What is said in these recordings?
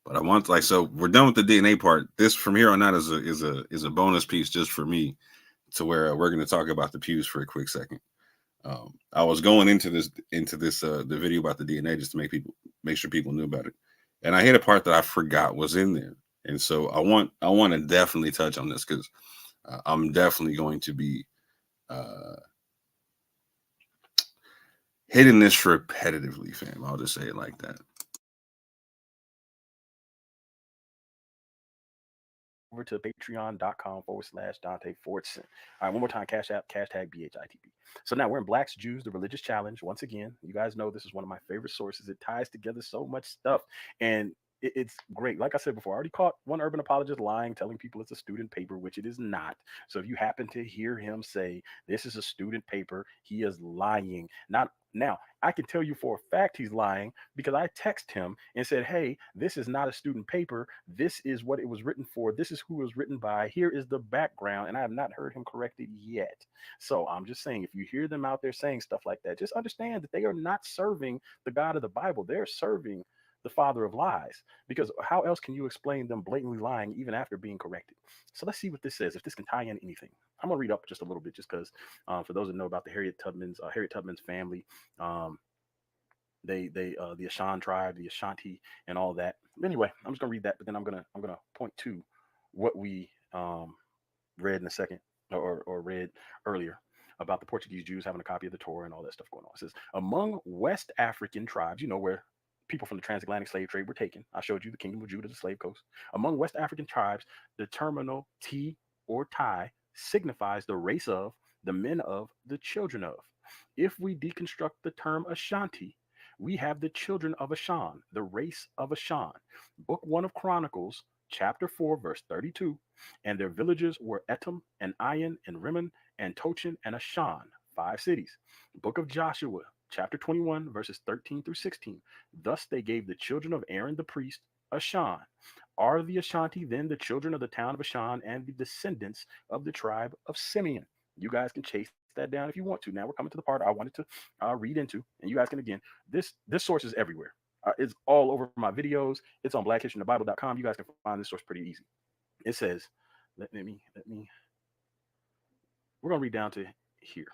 But I want like so we're done with the DNA part. This from here on out is a bonus piece just for me to where we're going to talk about the pews for a quick second. I was going into this the video about the DNA just to make sure people knew about it, and I hit a part that I forgot was in there, and so I want to definitely touch on this because I'm definitely going to be uh, hitting this repetitively, fam. I'll just say it like that. Over to patreon.com/Dante Fortson. All right, one more time, Cash App, hashtag BHITB. So now we're in Blacks, Jews, the Religious Challenge. Once again, you guys know this is one of my favorite sources. It ties together so much stuff. And it's great. Like I said before, I already caught one urban apologist lying, telling people it's a student paper, which it is not. So if you happen to hear him say this is a student paper, he is lying. Not now, I can tell you for a fact he's lying because I text him and said, "Hey, this is not a student paper. This is what it was written for. This is who it was written by. Here is the background." And I have not heard him correct it yet. So I'm just saying, if you hear them out there saying stuff like that, just understand that they are not serving the God of the Bible. They're serving the father of lies, because how else can you explain them blatantly lying even after being corrected? So let's see what this says, if this can tie in anything. I'm gonna read up just a little bit, just because for those that know about the Harriet Tubman's family, um, they the Ashan tribe, the Ashanti, and all that. Anyway, I'm just gonna read that, but then I'm gonna point to what we read in a second, or read earlier, about the Portuguese Jews having a copy of the Torah and all that stuff going on. It says among West African tribes, where people from the transatlantic slave trade were taken. I showed you the Kingdom of Judah, the slave coast. Among West African tribes, the terminal T or Tai signifies the race of, the men of, the children of. If we deconstruct the term Ashanti, we have the children of Ashan, the race of Ashan. Book 1 of Chronicles, chapter 4, verse 32. And their villages were Etam and Ayin and Rimmon and Tochin and Ashan, 5 cities. Book of Joshua, chapter 21, verses 13 through 16. Thus they gave the children of Aaron the priest Ashan. Are the Ashanti then the children of the town of Ashan and the descendants of the tribe of Simeon? You guys can chase that down if you want to. Now we're coming to the part I wanted to read into, and you guys can, again, this source is everywhere. It's all over my videos. It's on blackhistoryinthebible.com. You guys can find this source pretty easy. It says, let me we're gonna read down to here,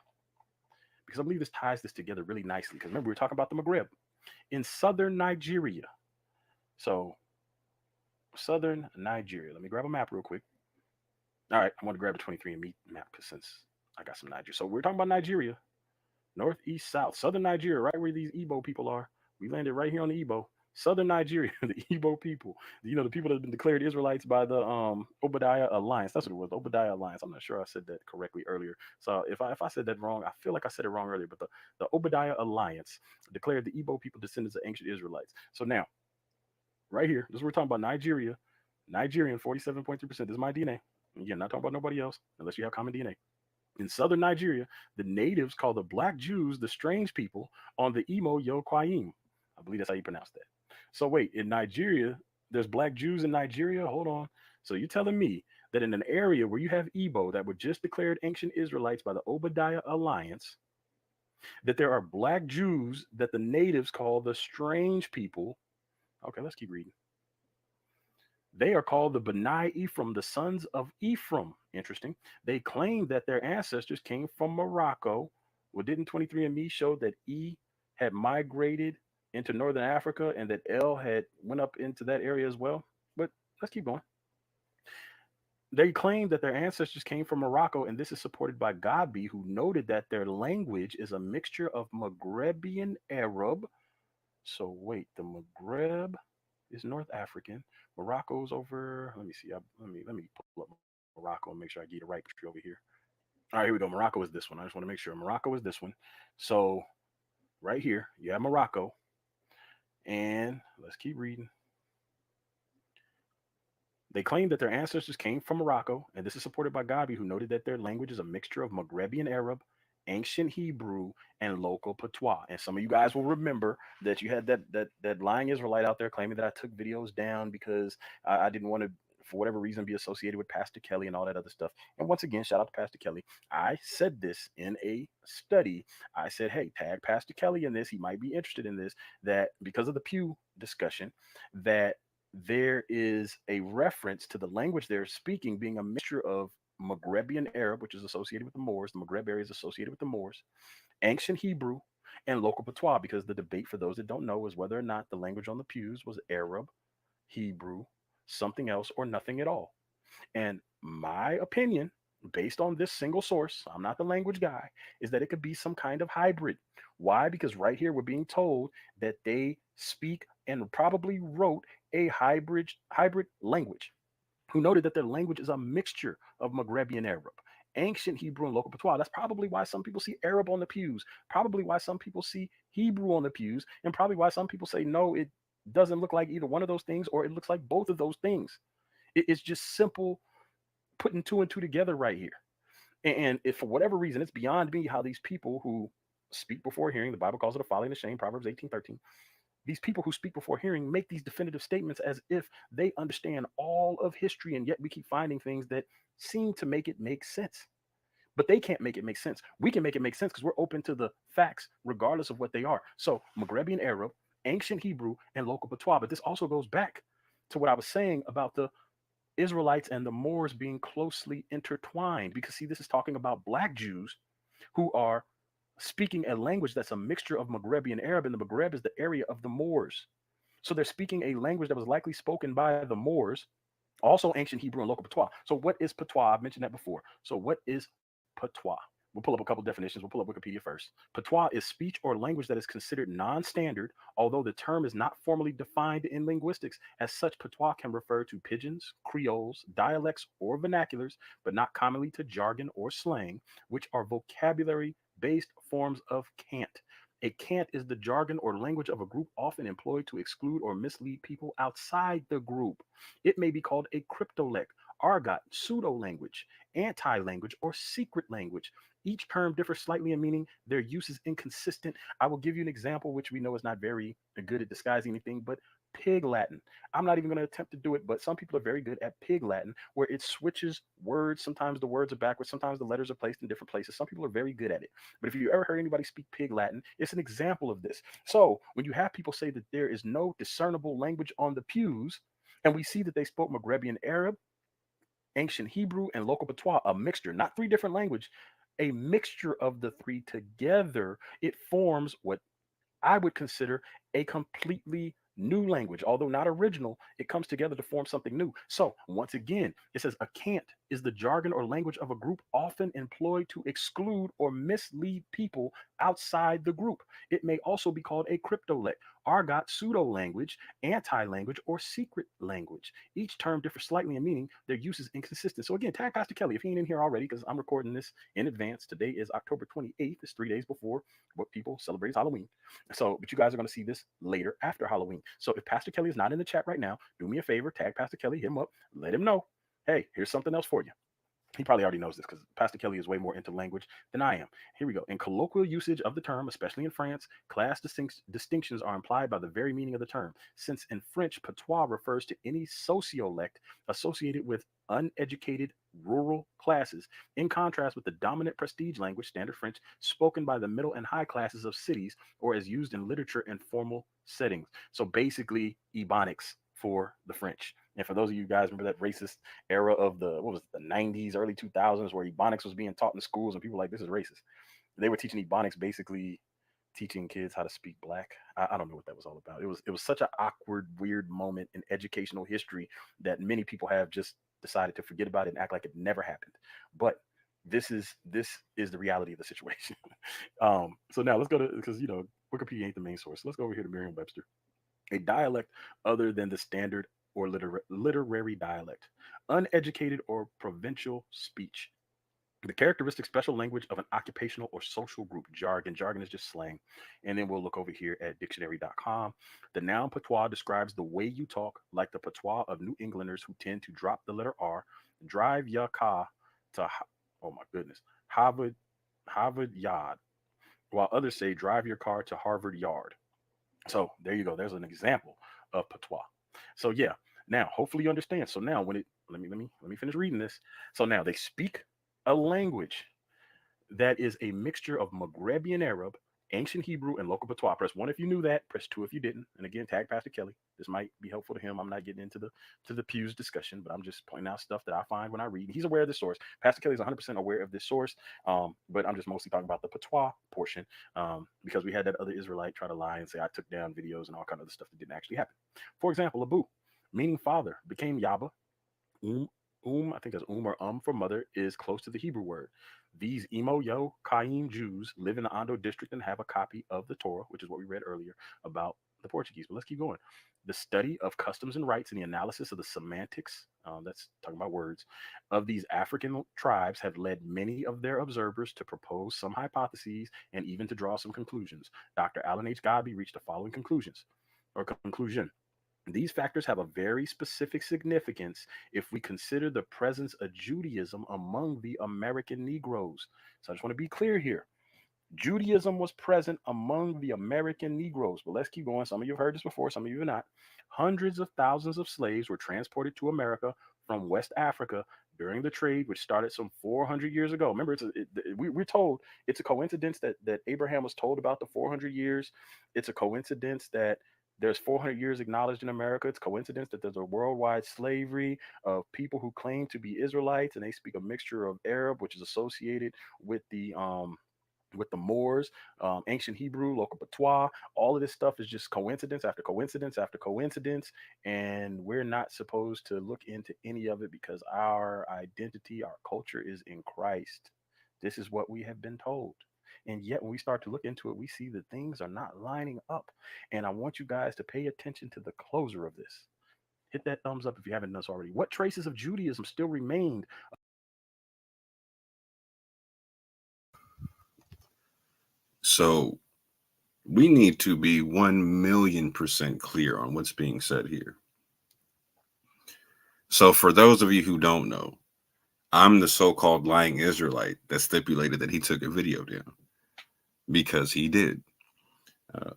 because I believe this ties this together really nicely. Because remember, we were talking about the Maghreb in southern Nigeria. So southern Nigeria. Let me grab a map real quick. All right, I want to grab the 23andMe map because since I got some Nigeria. So we're talking about Nigeria, north, east, south, southern Nigeria, right where these Igbo people are. We landed right here on the Igbo. Southern Nigeria, the Igbo people, the people that have been declared Israelites by the Obadiah Alliance. That's what it was, Obadiah Alliance. I'm not sure I said that correctly earlier. So if I said that wrong, I feel like I said it wrong earlier. But the Obadiah Alliance declared the Igbo people descendants of ancient Israelites. So now, right here, this is what we're talking about. Nigeria, Nigerian, 47.3%. This is my DNA. Again, not talking about nobody else unless you have common DNA. In southern Nigeria, the natives call the black Jews the strange people on the Imo Yokwayim. I believe that's how you pronounce that. So wait, in Nigeria, there's black Jews in Nigeria? Hold on. So you're telling me that in an area where you have Igbo that were just declared ancient Israelites by the Obadiah Alliance, that there are black Jews that the natives call the strange people? Okay, let's keep reading. They are called the Benai Ephraim, the sons of Ephraim. Interesting. They claim that their ancestors came from Morocco. Well, didn't 23andMe show that E had migrated into northern Africa and that L had went up into that area as well? But let's keep going. They claim that their ancestors came from Morocco, and this is supported by Gabi, who noted that their language is a mixture of Maghrebian Arab. So wait, the Maghreb is North African. Morocco's over. Let me see. Let me pull up Morocco and make sure I get the right country over here. All right, here we go. Morocco is this one. I just want to make sure Morocco is this one. So right here, you have Morocco, and let's keep reading. They claim that their ancestors came from Morocco, and this is supported by Gabi, who noted that their language is a mixture of Maghrebian Arab, ancient Hebrew, and local patois. And some of you guys will remember that you had that lying Israelite out there claiming that I took videos down because I didn't want to, for whatever reason, be associated with Pastor Kelly and all that other stuff. And once again, shout out to Pastor Kelly. I said this in a study. I said, hey, tag Pastor Kelly in this. He might be interested in this. That because of the Pew discussion, that there is a reference to the language they're speaking being a mixture of Maghrebian Arab, which is associated with the Moors. The Maghreb area is associated with the Moors, ancient Hebrew, and local patois, because the debate, for those that don't know, is whether or not the language on the pews was Arab, Hebrew, something else, or nothing at all. And my opinion, based on this single source, I'm not the language guy, is that it could be some kind of hybrid. Why? Because right here we're being told that they speak and probably wrote a hybrid language, who noted that their language is a mixture of Maghrebian Arab, ancient Hebrew, and local patois. That's probably why some people see Arab on the pews, probably why some people see Hebrew on the pews, and probably why some people say, no, it doesn't look like either one of those things, or it looks like both of those things. It's just simple putting two and two together right here. And if for whatever reason, it's beyond me how these people who speak before hearing, the Bible calls it a folly and a shame, Proverbs 18:13, these people who speak before hearing make these definitive statements as if they understand all of history, and yet we keep finding things that seem to make it make sense. But they can't make it make sense. We can make it make sense because we're open to the facts, regardless of what they are. So, Maghrebian Arab, ancient Hebrew, and local patois. But this also goes back to what I was saying about the Israelites and the Moors being closely intertwined. Because, see, this is talking about Black Jews who are speaking a language that's a mixture of Maghrebian Arab, and the Maghreb is the area of the Moors. So they're speaking a language that was likely spoken by the Moors, also ancient Hebrew and local patois. So what is patois? I've mentioned that before. So what is patois? We'll pull up a couple definitions. We'll pull up Wikipedia first. Patois is speech or language that is considered non-standard, although the term is not formally defined in linguistics. As such, patois can refer to pidgins, creoles, dialects, or vernaculars, but not commonly to jargon or slang, which are vocabulary-based forms of cant. A cant is the jargon or language of a group often employed to exclude or mislead people outside the group. It may be called a cryptolect, argot, pseudo language, anti language, or secret language. Each term differs slightly in meaning. Their use is inconsistent. I will give you an example, which we know is not very good at disguising anything, but Pig Latin. I'm not even going to attempt to do it, but some people are very good at Pig Latin, where it switches words. Sometimes the words are backwards, sometimes the letters are placed in different places. Some people are very good at it. But if you ever heard anybody speak Pig Latin, it's an example of this. So when you have people say that there is no discernible language on the pews, and we see that they spoke Maghrebian Arab, ancient Hebrew, and local patois, a mixture, not three different languages, a mixture of the three together, it forms what I would consider a completely new language. Although not original, it comes together to form something new. So, once again, it says a cant is the jargon or language of a group often employed to exclude or mislead people outside the group. It may also be called a cryptolect, argot, pseudo language, anti language, or secret language. Each term differs slightly in meaning. Their use is inconsistent. So, again, tag Pastor Kelly if he ain't in here already, because I'm recording this in advance. Today is October 28th. It's 3 days before what people celebrate as Halloween. So, but you guys are going to see this later after Halloween. So if Pastor Kelly is not in the chat right now, do me a favor, tag Pastor Kelly, hit him up, let him know, hey, here's something else for you. He probably already knows this because Pastor Kelly is way more into language than I am. Here we go. In colloquial usage of the term, especially in France, class distinctions are implied by the very meaning of the term. Since in French, patois refers to any sociolect associated with uneducated rural classes, in contrast with the dominant prestige language, standard French, spoken by the middle and high classes of cities, or as used in literature and formal settings. So basically, Ebonics for the French. And for those of you guys remember that racist era of the, what was it, the 90s, early 2000s, where Ebonics was being taught in schools and people were like, this is racist. They were teaching Ebonics, basically teaching kids how to speak black. I don't know what that was all about. It was such an awkward, weird moment in educational history that many people have just decided to forget about it and act like it never happened. But this is the reality of the situation. So now let's go to, because Wikipedia ain't the main source. Let's go over here to Merriam-Webster. A dialect other than the standard or literary dialect, uneducated or provincial speech. The characteristic special language of an occupational or social group. Jargon is just slang. And then we'll look over here at dictionary.com. The noun patois describes the way you talk, like the patois of New Englanders who tend to drop the letter R, drive ya car to, oh my goodness, Harvard Yard, while others say drive your car to Harvard Yard. So there you go. There's an example of patois. So yeah, now hopefully you understand. So now when it let me finish reading this. So now they speak a language that is a mixture of Maghrebian Arab, Ancient Hebrew and local patois. Press 1 if you knew that. Press 2 if you didn't. And again, tag Pastor Kelly. This might be helpful to him. I'm not getting into the Pews discussion, but I'm just pointing out stuff that I find when I read. He's aware of this source. Pastor Kelly is 100% aware of this source, but I'm just mostly talking about the patois portion, because we had that other Israelite try to lie and say I took down videos and all kind of other stuff that didn't actually happen. For example, Abu, meaning father, became Yaba. Um, I think that's or for mother, is close to the Hebrew word. These Emo Yo Kaim Jews live in the Ando district and have a copy of the Torah, which is what we read earlier about the Portuguese. But let's keep going. The study of customs and rites and the analysis of the semantics, that's talking about words, of these African tribes have led many of their observers to propose some hypotheses and even to draw some conclusions. Dr. Alan H. Godby reached the following conclusions or conclusion. These factors have a very specific significance if we consider the presence of Judaism among the American Negroes. So I just want to be clear here. Judaism was present among the American Negroes. But let's keep going. Some of you have heard this before, some of you have not. Hundreds of thousands of slaves were transported to America from West Africa during the trade, which started some 400 years ago. Remember, we're told it's a coincidence that Abraham was told about the 400 years. It's a coincidence that there's 400 years acknowledged in America. It's coincidence that there's a worldwide slavery of people who claim to be Israelites and they speak a mixture of Arab, which is associated with the Moors, ancient Hebrew, local patois. All of this stuff is just coincidence after coincidence after coincidence. And we're not supposed to look into any of it because our identity, our culture is in Christ. This is what we have been told. And yet, when we start to look into it, we see that things are not lining up. And I want you guys to pay attention to the closer of this. Hit that thumbs up if you haven't done so already. What traces of Judaism still remained? So we need to be 1,000,000% clear on what's being said here. So for those of you who don't know, I'm the so-called lying Israelite that stipulated that he took a video down, because he did.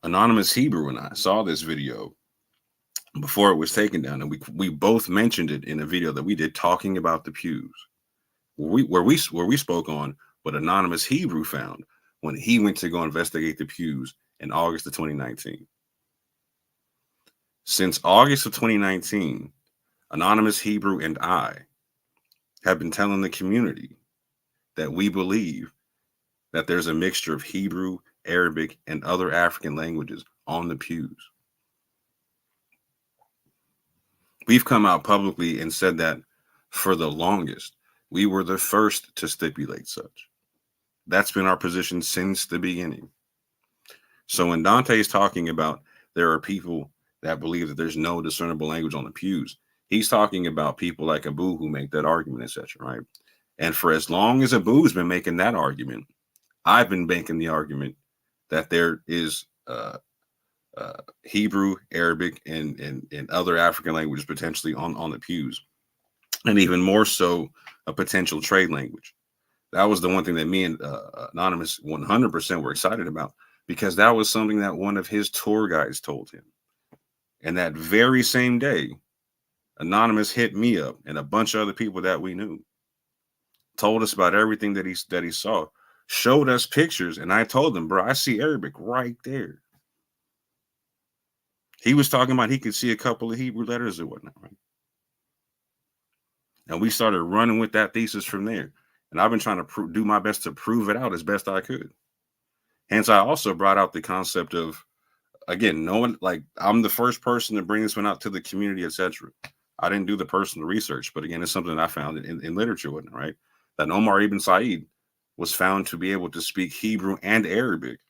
Anonymous Hebrew and I saw this video before it was taken down, and we both mentioned it in a video that we did talking about the pews, where we spoke on what Anonymous Hebrew found when he went to go investigate the pews in August of 2019. Since August of 2019, Anonymous Hebrew and I have been telling the community that we believe that there's a mixture of Hebrew, Arabic, and other African languages on the pews. We've come out publicly and said that for the longest. We were the first to stipulate such. That's been our position since the beginning. So when Dante is talking about there are people that believe that there's no discernible language on the pews, he's talking about people like Abu who make that argument, etc. Right? And for as long as Abu's been making that argument, I've been making the argument that there is Hebrew, Arabic, and other African languages potentially on the pews, and even more so a potential trade language. That was the one thing that me and Anonymous 100% were excited about, because that was something that one of his tour guides told him. And that very same day, Anonymous hit me up and a bunch of other people that we knew, told us about everything that he saw, showed us pictures, and I told them, bro, I see Arabic right there. He was talking about he could see a couple of Hebrew letters or whatnot, right? And we started running with that thesis from there. And I've been trying to do my best to prove it out as best I could. Hence, I also brought out the concept of, again, no one, like, I'm the first person to bring this one out to the community, etc. I didn't do the personal research, but again, it's something that I found in literature, wasn't it, right? That Omar ibn Said was found to be able to speak Hebrew and Arabic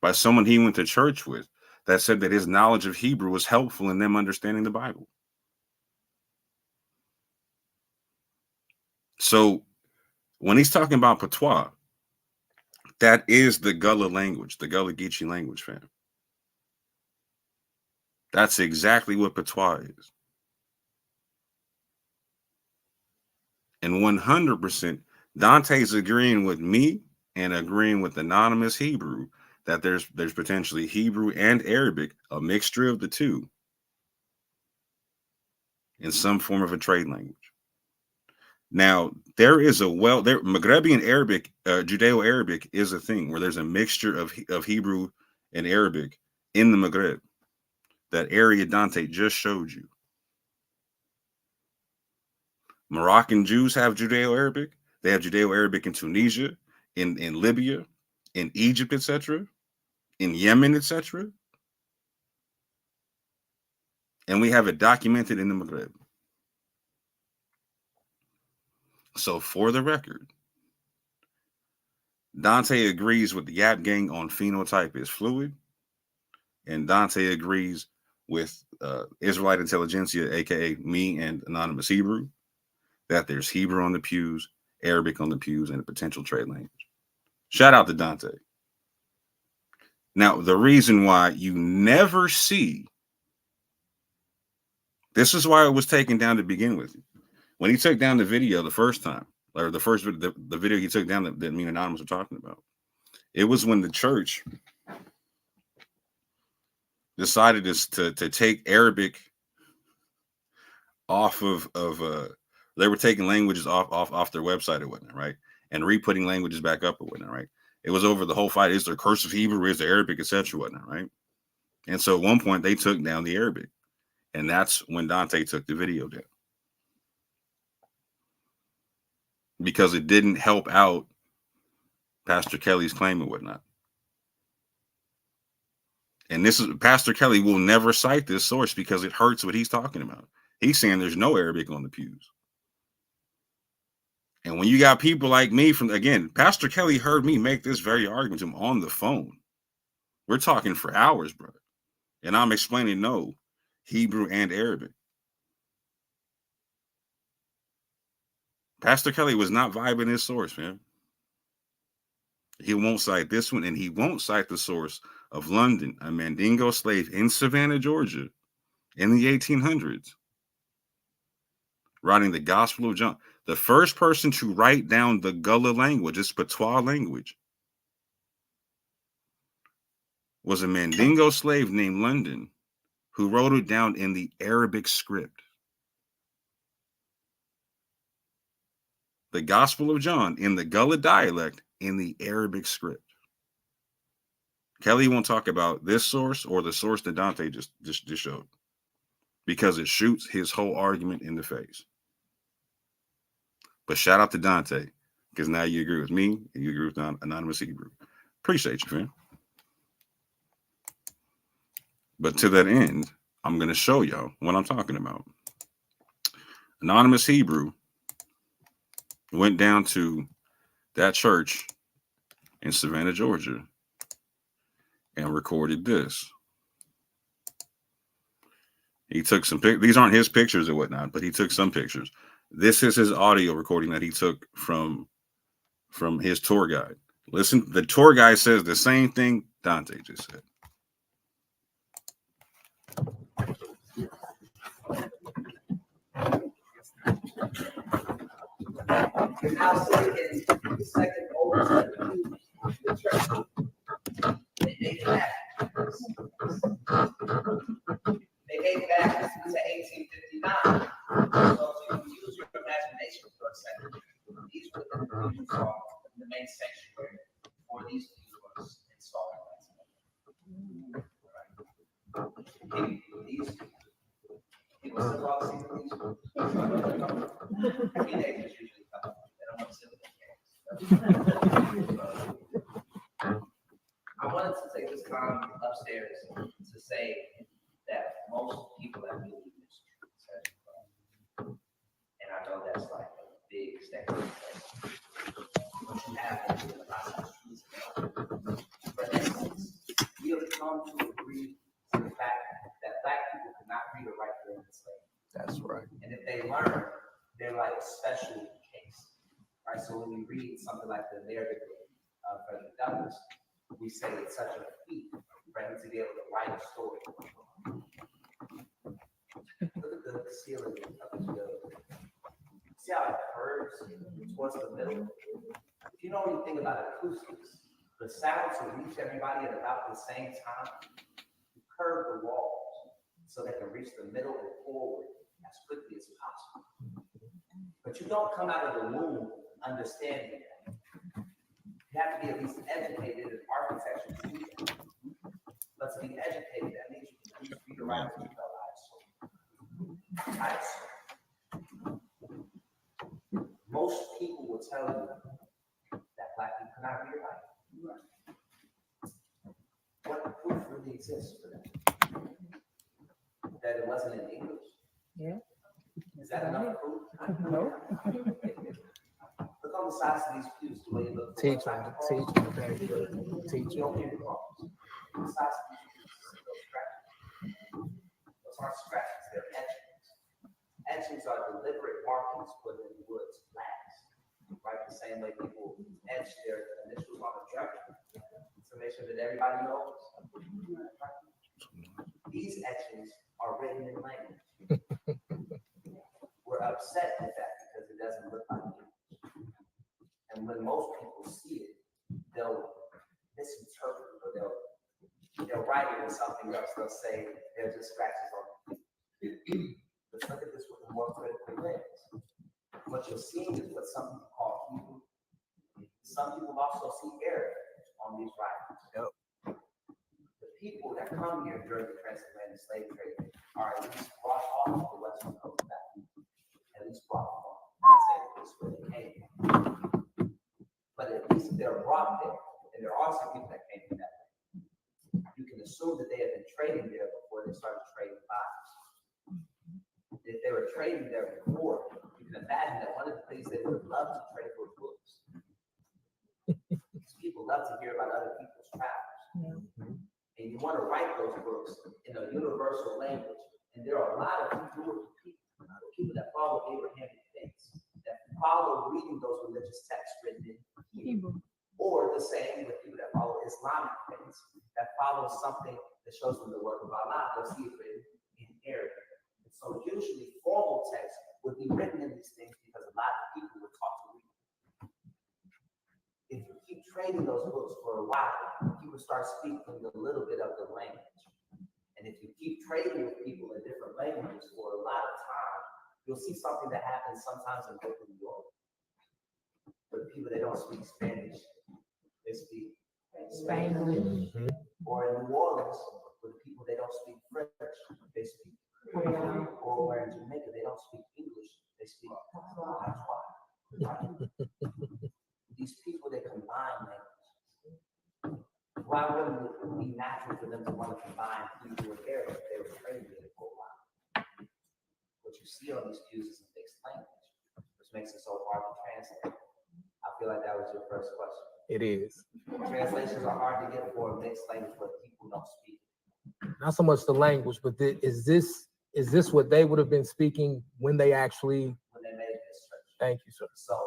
by someone he went to church with, that said that his knowledge of Hebrew was helpful in them understanding the Bible. So when he's talking about patois, that is the Gullah language, the Gullah Geechee language, fam. That's exactly what patois is. And 100%, Dante's agreeing with me and agreeing with Anonymous Hebrew that there's potentially Hebrew and Arabic, a mixture of the two, in some form of a trade language. Now, there is Maghrebian Arabic, Judeo-Arabic is a thing where there's a mixture of Hebrew and Arabic in the Maghreb. That area Dante just showed you. Moroccan Jews have Judeo-Arabic. They have Judeo-Arabic in Tunisia, in Libya, in Egypt, etc., in Yemen, etc. And we have it documented in the Maghreb. So for the record, Dante agrees with the Yap Gang on phenotype is fluid, and Dante agrees with Israelite intelligentsia, aka me and Anonymous Hebrew, that there's Hebrew on the pews, Arabic on the pews, and a potential trade language. Shout out to Dante. Now, the reason why you never see, this is why it was taken down to begin with. When he took down the video the first time, or the video he took down that me and Anonymous were talking about, it was when the church decided to take Arabic off of they were taking languages off their website or whatnot, right? And re-putting languages back up or whatnot, right? It was over the whole fight. Is there cursive Hebrew? Is there Arabic, etc., whatnot, right? And so at one point they took down the Arabic, and that's when Dante took the video down because it didn't help out Pastor Kelly's claim and whatnot. And this is Pastor Kelly will never cite this source because it hurts what he's talking about. He's saying there's no Arabic on the pews. And when you got people like me Pastor Kelly heard me make this very argument to him on the phone. We're talking for hours, brother. And I'm explaining no, Hebrew and Arabic. Pastor Kelly was not vibing his source, man. He won't cite this one, and he won't cite the source of London, a Mandingo slave in Savannah, Georgia, in the 1800s, writing the Gospel of John. The first person to write down the Gullah language, this patois language, was a Mandingo slave named London, who wrote it down in the Arabic script. The Gospel of John in the Gullah dialect in the Arabic script. Kelly won't talk about this source or the source that Dante just showed because it shoots his whole argument in the face. But shout out to Dante because now you agree with me and you agree with Anonymous Hebrew. Appreciate you, fam. But to that end, I'm going to show y'all what I'm talking about. Anonymous Hebrew went down to that church in Savannah, Georgia, and recorded this. He took some these aren't his pictures or whatnot, but he took some pictures. This is his audio recording that he took from his tour guide. Listen, the tour guide says the same thing Dante just said. Now sitting in the second oldest the church. They date back. They date back to 1859. So if you use your imagination for a second, these were the pews are the main sanctuary for these pews was installed. These people still all see these. Teenagers usually come. They don't want to sit with their parents. I wanted to take this time upstairs to say that most people that believe this truth, and I know that's like a big statement. But you have to do a lot of truths. For instance, we have come to agree to the fact that Black people cannot read or write during slavery. That's right. And if they learn, they're like a special case, right? So when we read something like the narrative of Frederick Douglass, we say it's such a feat for him to be able to write a story. Look at the ceiling of this building. See how it curves towards the middle? If you know anything about acoustics, the sound to reach everybody at about the same time, you curve the walls so they can reach the middle and forward as quickly as possible. But But you don't come out of the womb understanding that. You have to be at least educated in architecture to do that. But to be educated, that means you can at least read or write as well. I assume. Most people will tell you that Black people cannot read or write. What proof really exists for that? That it wasn't in English? Yeah. Is that enough proof? No. Look on the sides of these pews, the way you look. Teach them. Teach You don't them. hear the cross. The sides of these pews, you see those scratches. Those aren't scratches, they're etchings. Etchings are deliberate markings put in wood's flags, right? The same way people etch their initials on a drum to make sure that everybody knows. These etchings are written in language. We're upset with that because it doesn't look like English. And when most people see it, they'll misinterpret it, or they'll write it as something else. They'll say they're just scratches on it. Let's look at this with a more critical lens. What you're seeing is what some people call Hebrew. Some people also see Arabic on these writings. Yep. The people that come here during the transatlantic slave trade are at least brought off the Western coast back. At least brought off. I'm saying this is where they came from. But at least they're brought there. And there are some people that came from that way. You can assume that they had been trading there before they started trading bodies. If they were trading there before, you can imagine that one of the things they would have loved to trade were books. These people love to hear about other people's travels. And you want to write those books in a universal language. And there are a lot of people that follow Abrahamic faiths, that follow reading those religious texts written in Hebrew. Or the same with people that follow Islamic faiths, that follow something that shows them the work of Allah. They'll see it written in Arabic. And so usually formal text would be written in these things because a lot of people were taught to read. If you keep trading those books for a while, people start speaking a little bit of the language. And if you keep trading with people in different languages for a lot of time, you'll see something that happens sometimes in Brooklyn, New York. For the people that don't speak Spanish, they speak Spanish. Or in New Orleans, for the people that don't speak French, they speak Creole. Or in Jamaica, they don't speak English, they speak Patois. These people, they combine languages. Why wouldn't it be natural for them to want to combine Hebrew and Arabic? They were trained in it for a while. What you see on these pews is a mixed language, which makes it so hard to translate. I feel like that was your first question. It is. Translations are hard to get for a mixed language where people don't speak. Not so much the language, but is this what they would have been speaking when they made this church? Thank you, sir. So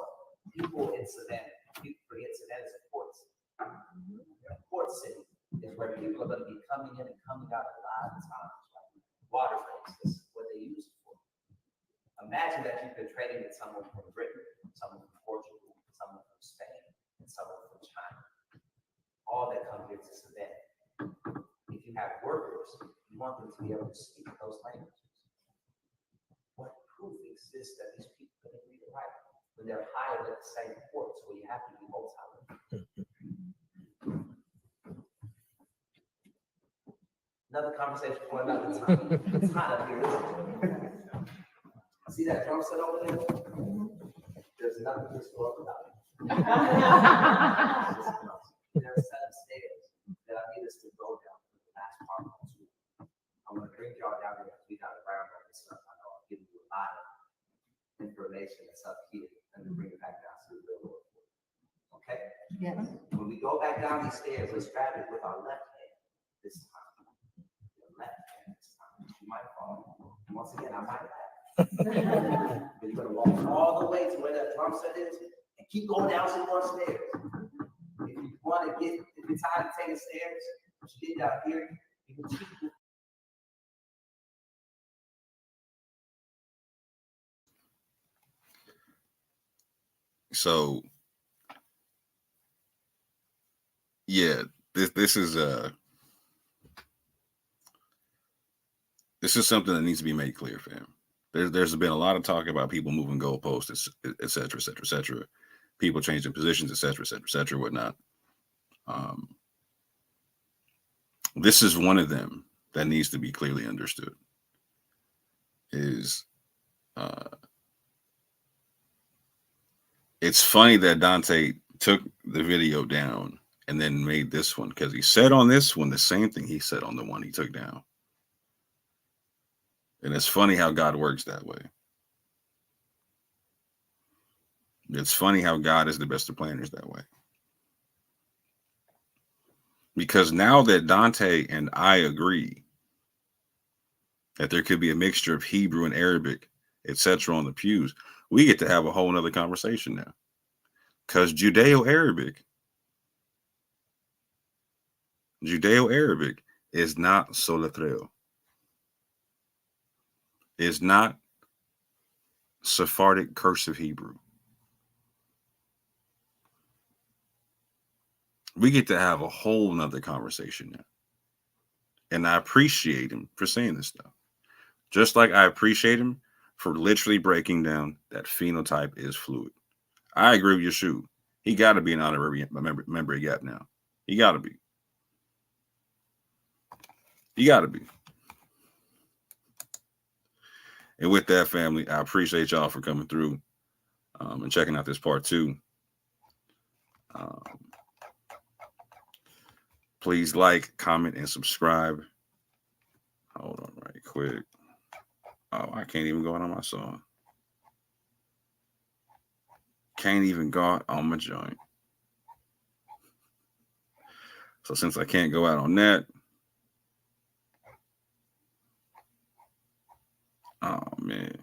people in Savannah, people forget Savannah is a port city. A port city is where people are going to be coming in and coming out a lot of times. Right? Waterways, this is what they use it for. Imagine that you've been trading with someone from Britain, someone from Portugal, someone from Spain, and someone from China. All that come here to Savannah. If you have workers, you want them to be able to speak those languages. What proof exists that these people can read and write when they're hired at the same ports where you have to be multilingual? Another conversation for another time. It's hot up here, isn't it? See that drum set over there? There's nothing to talk about. There are a set of stairs that I need us to go down for the last part of the tour. I'm going to bring y'all down here because we got a round on this stuff. I know I'll give you a lot of information that's up here and then bring it back down to the real world. Okay? Yes. When we go back down these stairs, let's grab it with our left hand this time. Your left hand this time. You might fall. Once again, I might laugh. But you're going to walk all the way to where that drum set is and keep going down some more stairs. If you want to if you're tired of taking stairs, what you get down here, you can keep. So yeah, this is something that needs to be made clear, fam. There's been a lot of talk about people moving goalposts, et cetera, et cetera, et cetera. People changing positions, et cetera, et cetera, et cetera, whatnot. This is one of them that needs to be clearly understood. It's funny that Dante took the video down and then made this one, because he said on this one the same thing he said on the one he took down. And it's funny how God works that way. It's funny how God is the best of planners that way. Because now that Dante and I agree that there could be a mixture of Hebrew and Arabic, etc., on the pews, we get to have a whole nother conversation now. Because Judeo-Arabic is not Soletreo. Is not Sephardic cursive Hebrew. We get to have a whole nother conversation now. And I appreciate him for saying this stuff. Just like I appreciate him for literally breaking down that phenotype is fluid. I agree with Yeshua. He got to be an honorary member of GAP now. He got to be. He got to be. And with that, family, I appreciate y'all for coming through and checking out this part 2. Please like, comment, and subscribe. Hold on right quick. Oh, I can't even go out on my song. Can't even go out on my joint. So since I can't go out on that, oh man,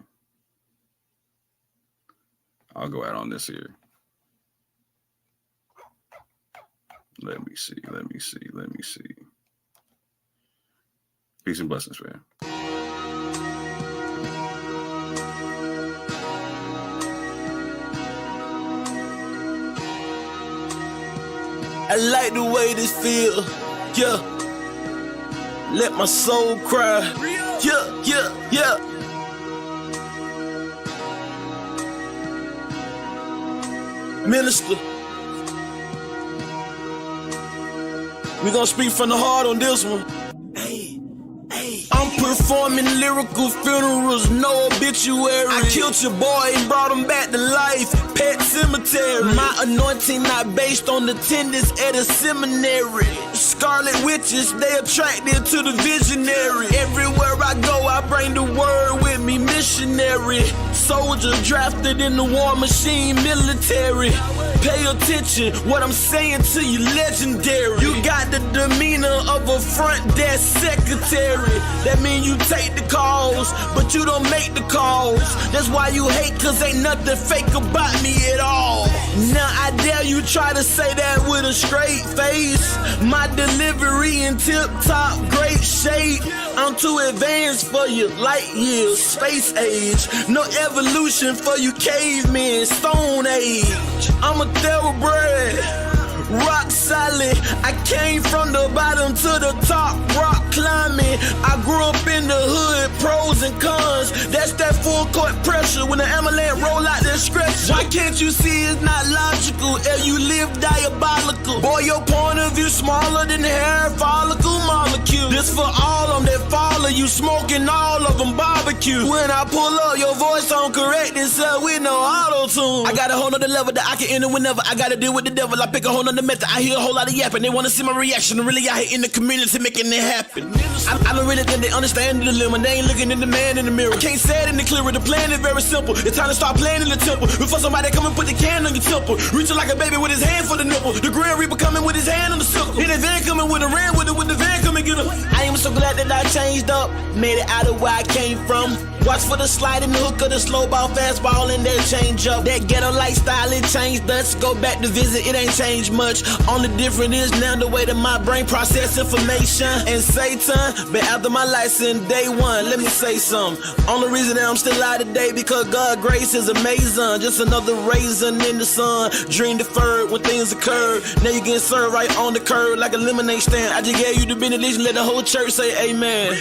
I'll go out on this here. Let me see. Peace and blessings, fam. I like the way this feel, yeah. Let my soul cry, yeah. Minister, we gonna speak from the heart on this one. I'm performing lyrical funerals, no obituary. I killed your boy and brought him back to life. Pet cemetery. My anointing not based on attendance at a seminary. Scarlet witches, they attracted to the visionary. Everywhere I go, I bring the word with me, missionary. Soldier drafted in the war machine, military. Pay attention, what I'm saying to you, legendary. You got the demeanor of a front desk secretary. That mean you take the calls, but you don't make the calls. That's why you hate, cause ain't nothing fake about me at all. Now I dare you try to say that with a straight face. My delivery in tip-top great shape. I'm too advanced for you, light years, space age. No evolution for you cavemen, stone age. I'm a thoroughbred, rock solid. I came from the bottom to the top, rock climbing. I grew up in the hood, pros and cons. That's that full court pressure when the ambulance roll out their stretch. Why can't you see it's not logical? If you live diabolical. Boy, your point of view smaller than hair follicle molecule. This for all of them that follow you, smoking all of them barbecue. When I pull up, your voice on correct itself with no auto-tune. I got a whole nother level that I can enter whenever I gotta deal with the devil. I pick a whole nother method. I hear a whole lot of yapping. They wanna see my reaction. I'm really out here in the community making it happen. I don't really think they understand the dilemma. They ain't looking in the man in the mirror. Can't say it in the clearer. The plan is very simple. It's time to start playing in the temple. Before somebody come and put the can on your temple. Reaching like a baby with his hand for the nipple. The Grand Reaper coming with his hand on the circle. Hit the van coming with a ram with it. With the van coming get him. I am so glad that I changed up. Made it out of where I came from. Watch for the slide and the hook of the slow ball, fastball, and that change up. That ghetto lifestyle, it changed us. Go back to visit, it ain't changed much. Only difference is now the way that my brain process information. And Satan, been after my license day one. Let me say something. Only reason that I'm still alive today because God's grace is amazing. Just another raisin in the sun. Dream deferred when things occurred. Now you getting served right on the curb like a lemonade stand. I just gave you the benediction, let the whole church say amen.